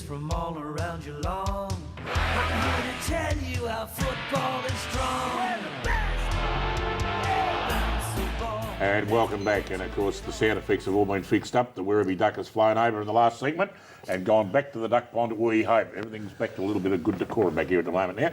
from all around your lawn. I'm here to tell you how football is strong. We're the best. Bounce the ball. And welcome back. And of course, the sound effects have all been fixed up. The Werribee Duck has flown over in the last segment and gone back to the duck pond, we hope. Everything's back to a little bit of good decorum back here at the moment now.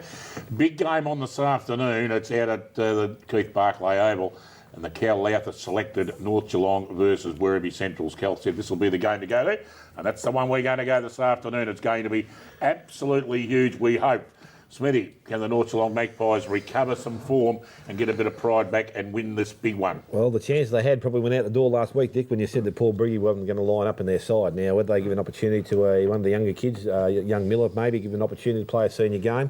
Big game on this afternoon. It's out at the Keith Barclay Oval. And the Cal Louther selected North Geelong versus Werribee Central's. Cal said this will be the game to go to. And that's the one we're going to go this afternoon. It's going to be absolutely huge, we hope. Smithy, can the North Geelong Magpies recover some form and get a bit of pride back and win this big one? Well, the chance they had probably went out the door last week, Dick, when you said that Paul Briggy wasn't going to line up in their side. Now, would they give an opportunity to one of the younger kids, young Miller, maybe give an opportunity to play a senior game?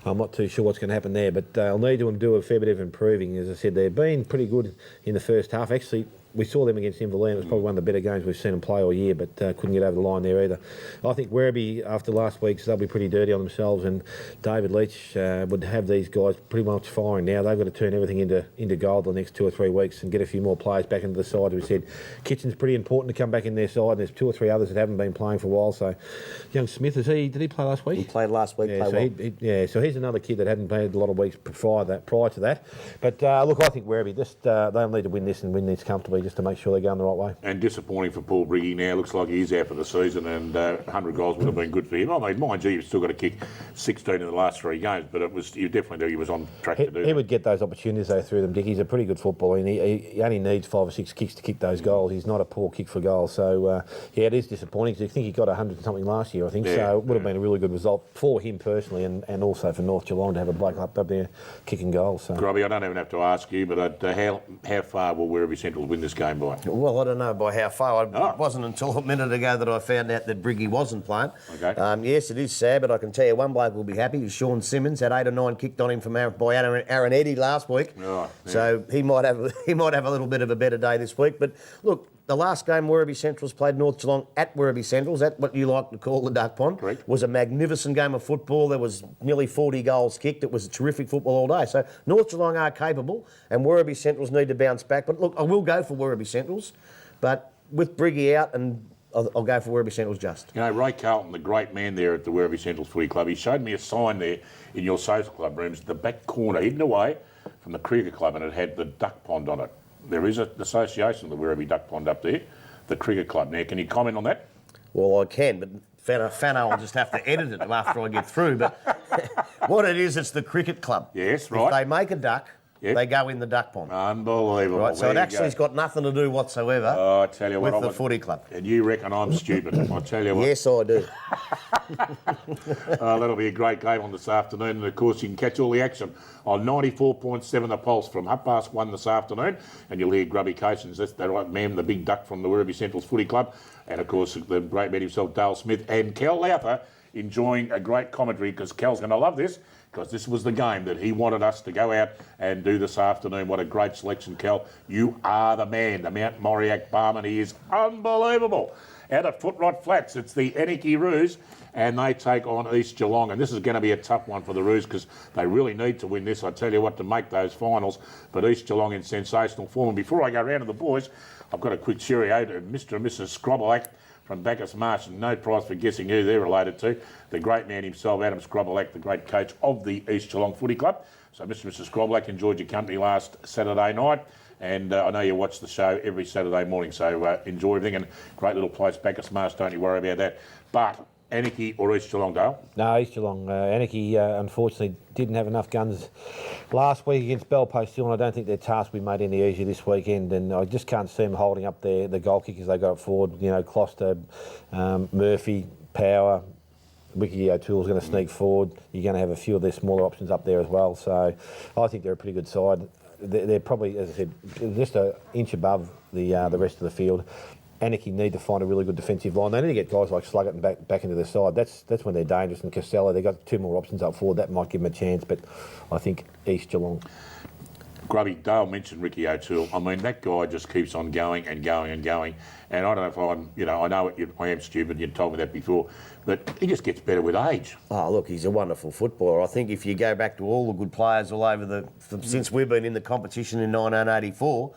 I'm not too sure what's going to happen there, but they'll need to do a fair bit of improving. As I said, they've been pretty good in the first half. Actually, we saw them against Inverleigh. It was probably one of the better games we've seen them play all year, but couldn't get over the line there either. I think Werribee, after last week's, they'll be pretty dirty on themselves, and David Leach would have these guys pretty much firing now. They've got to turn everything into gold the next 2 or 3 weeks and get a few more players back into the side. As we said, Kitchen's pretty important to come back in their side, and there's 2 or 3 others that haven't been playing for a while. So, young Smith, did he play last week? He played last week. Yeah, so he's another kid that hadn't played a lot of weeks prior to that. But look, I think Werribee, they'll need to win this and win this comfortably just to make sure they're going the right way. And disappointing for Paul Briggy now. Looks like he's out for the season, and 100 goals would have been good for him. I mean, mind you, you've still got to kick 16 in the last 3 games, but you definitely knew he was on track to do that. He would get those opportunities though through them, Dick. He's a pretty good footballer, and he only needs 5 or 6 kicks to kick those goals. He's not a poor kick for goals. So, it is disappointing because I think he got 100 something last year, I think. Yeah, so it would have been a really good result for him personally, and also for North Geelong to have a bloke up there kicking goals. So. Grubby, I don't even have to ask you, but how far will Werribee Central win this game by? Well, I don't know by how far. It wasn't until a minute ago that I found out that Briggy wasn't playing. Okay. Yes, it is sad, but I can tell you one bloke will be happy. Sean Simmons had 8 or 9 kicked on him by Aaron Eddy last week. Oh, yeah. So he might have a little bit of a better day this week. But look, the last game Werribee Central's played North Geelong at Werribee Central's, at what you like to call the Duck Pond. Correct. Was a magnificent game of football. There was nearly 40 goals kicked. It was a terrific football all day. So North Geelong are capable, and Werribee Central's need to bounce back. But look, I will go for Werribee Central's, but with Briggy out, and I'll go for Werribee Central's just. You know, Ray Carlton, the great man there at the Werribee Central Footy Club, he showed me a sign there in your social club rooms, the back corner, hidden away from the cricket club, and it had the duck pond on it. There is an association with the Werribee Duck Pond up there, the cricket club. Now, can you comment on that? Well, I can, but Fano will just have to edit it after I get through. But what it is, it's the cricket club. Yes, right. If they make a duck, they go in the duck pond. Unbelievable. Right, so it actually has got nothing to do whatsoever I tell you with what, the footy club. And you reckon I'm stupid. I tell you what. Yes, I do. That'll be a great game on this afternoon. And, of course, you can catch all the action on 94.7 The Pulse from 1:30 this afternoon. And you'll hear Grubby Cations, that's the right man, the big duck from the Werribee Central's Footy Club. And, of course, the great man himself, Dale Smith, and Cal Louther enjoying a great commentary, because Cal's going to love this, because this was the game that he wanted us to go out and do this afternoon. What a great selection, Cal. You are the man. The Mount Moriac Barman, he is unbelievable. Out at Footrot Flats, it's the Ennicky Roos, and they take on East Geelong. And this is going to be a tough one for the Roos, because they really need to win this, I tell you what, to make those finals. But East Geelong in sensational form. And before I go round to the boys, I've got a quick cheerio to Mr. and Mrs. Scrobbelack from Bacchus Marsh, and no prize for guessing who they're related to. The great man himself, Adam Scrobbelack, the great coach of the East Geelong Footy Club. So Mr. and Mrs. Scrobbelack, enjoyed your company last Saturday night, and I know you watch the show every Saturday morning, so enjoy everything. And great little place, Bacchus Marsh, don't you worry about that. But Anarchy or East Geelong, Dale? No, East Geelong. Anarchy, unfortunately, didn't have enough guns last week against Belpost Hill, and I don't think their task will be made any easier this weekend. And I just can't see them holding up the goal kickers they got forward. You know, Closter, Murphy, Power, Ricky O'Toole's going to sneak forward. You're going to have a few of their smaller options up there as well. So I think they're a pretty good side. They're probably, as I said, just an inch above the rest of the field. Anarchy need to find a really good defensive line. They need to get guys like Sluggett and back into their side. That's when they're dangerous. And Costello, they've got 2 more options up forward. That might give them a chance, but I think East Geelong. Grubby, Dale mentioned Ricky O'Toole. I mean, that guy just keeps on going and going and going. And I don't know if I'm, I know I am stupid. You told me that before, but he just gets better with age. Oh, look, he's a wonderful footballer. I think if you go back to all the good players all over since we've been in the competition in 1984,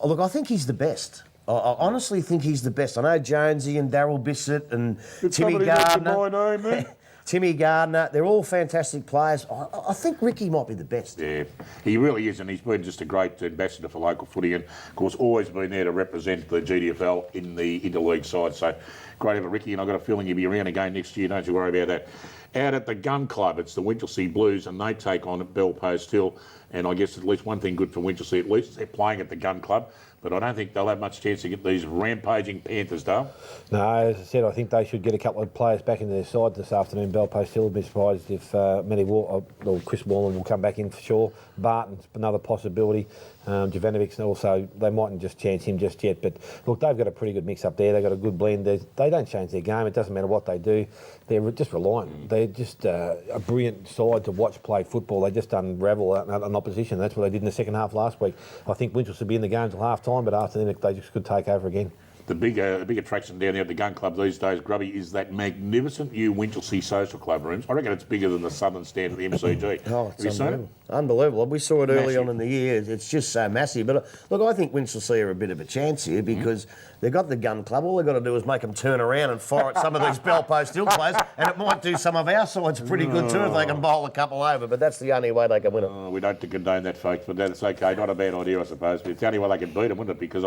look, I think he's the best. I honestly think he's the best. I know Jonesy and Daryl Bissett and Did Timmy somebody mention Gardner. my name then? Timmy Gardner, they're all fantastic players. I think Ricky might be the best. Yeah, he really is, and he's been just a great ambassador for local footy, and of course always been there to represent the GDFL in the interleague side. So great ever, Ricky, and I've got a feeling he'll be around again next year. Don't you worry about that. Out at the Gun Club, it's the Winchelsea Blues, and they take on Bell Post Hill. And I guess at least one thing good for Winchelsea, at least they're playing at the Gun Club. But I don't think they'll have much chance to get these rampaging Panthers, Dale. No, as I said, I think they should get a couple of players back into their side this afternoon. Bell Post Hill, be surprised if Chris Wallen will come back in for sure. Barton's another possibility. Jovanovic also, they mightn't just chance him just yet. But look, they've got a pretty good mix up there. They've got a good blend. They don't change their game. It doesn't matter what they do. They're just reliant. They're just a brilliant side to watch play football. They just unravel an opposition. That's what they did in the second half last week. I think Winchelsea will be in the game till half time, but after then they just could take over again. The big attraction down there at the Gun Club these days, Grubby, is that magnificent new Winchelsea Social Club rooms. I reckon it's bigger than the Southern Stand at the MCG. Oh, Have you seen it? Unbelievable. We saw it early Massive. on in the year. It's just so massive. But look, I think Winchelsea are a bit of a chance here because they've got the Gun Club. All they've got to do is make them turn around and fire at some of these Bell Post Hill players, and it might do some of our sides pretty good too if they can bowl a couple over. But that's the only way they can win it. Oh, we don't condone that, folks, but that's okay. Not a bad idea, I suppose. But it's the only way they can beat them, wouldn't it? Because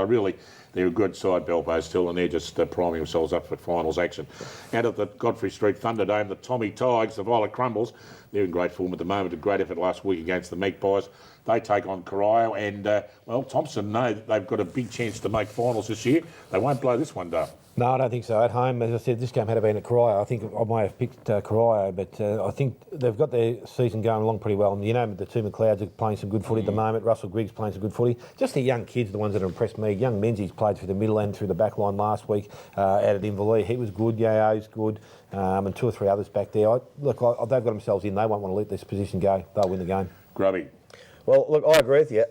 they're a good side, Bell Post Hill, and they're just priming themselves up for finals action. Out at the Godfrey Street Thunderdome, the Tommy Tigers, the Violet Crumbles, they're in great form at the moment. A great effort last week against the Magpies. They take on Corio, and, Thompson know that they've got a big chance to make finals this year. They won't blow this one, Dale. No, I don't think so. At home, as I said, this game had been at Corio. I think I might have picked Corio, but I think they've got their season going along pretty well. And you know, the two McLeods are playing some good footy at the moment. Russell Griggs playing some good footy. Just the young kids, the ones that have impressed me. Young Menzies played through the middle and through the back line last week out at Inverleigh. He was good. Yao's good. And two or three others back there. They've got themselves in. They won't want to let this position go. They'll win the game. Grubby. Well, look, I agree with you.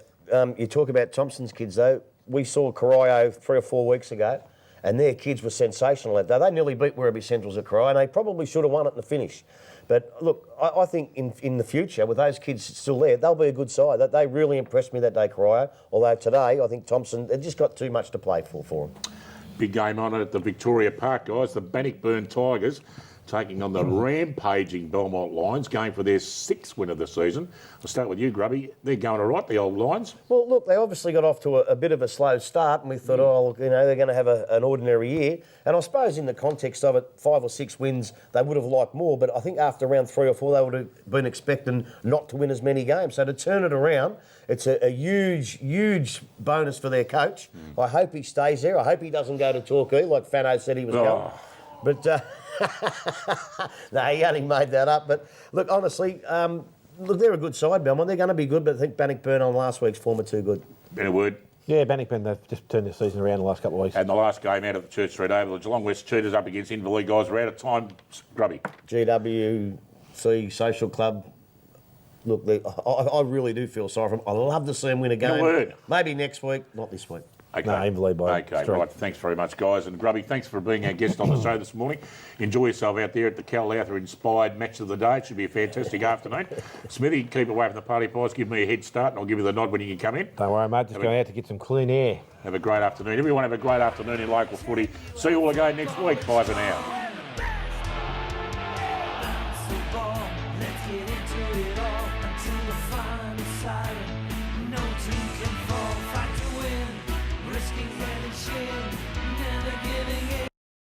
You talk about Thompson's kids, though. We saw Corio 3 or 4 weeks ago, and their kids were sensational. They nearly beat Werribee Central's at Corio, and they probably should have won it in the finish. But look, I think in the future, with those kids still there, they'll be a good side. They really impressed me that day, Corio. Although today, I think Thompson, they've just got too much to play for them. Big game on it at the Victoria Park, guys. The Bannockburn Tigers taking on the rampaging Belmont Lions, going for their 6th win of the season. I'll start with you, Grubby. They're going all right, the old Lions. Well, look, they obviously got off to a bit of a slow start, and we thought, they're going to have an ordinary year. And I suppose in the context of it, 5 or 6 wins, they would have liked more. But I think after round 3 or 4, they would have been expecting not to win as many games. So to turn it around, it's a huge, huge bonus for their coach. I hope he stays there. I hope he doesn't go to Torquay like Fano said he was going. But no, he only made that up. But look, honestly, look, they're a good side, Belmont. They're going to be good, but I think Bannockburn on last week's form are too good. Been a word. Yeah, Bannockburn, they've just turned their season around the last couple of weeks. And the last game out of the Church Street Oval, the Geelong West Cheetahs up against Inverleigh, guys. We're out of time, Grubby. GWC Social Club. Look, I really do feel sorry for them. I love to see them win a game. Good word. Maybe next week, not this week. Okay. No, Inverleigh by Okay, straight. right. Thanks very much, guys. And Grubby, thanks for being our guest on the show this morning. Enjoy yourself out there at the Cal Lowther inspired match of the day. It should be a fantastic afternoon. Smithy, keep away from the party pies. Give me a head start and I'll give you the nod when you can come in. Don't worry, mate. Just going out to get some clean air. Have a great afternoon. Everyone have a great afternoon in local footy. See you all again next week. Bye for now.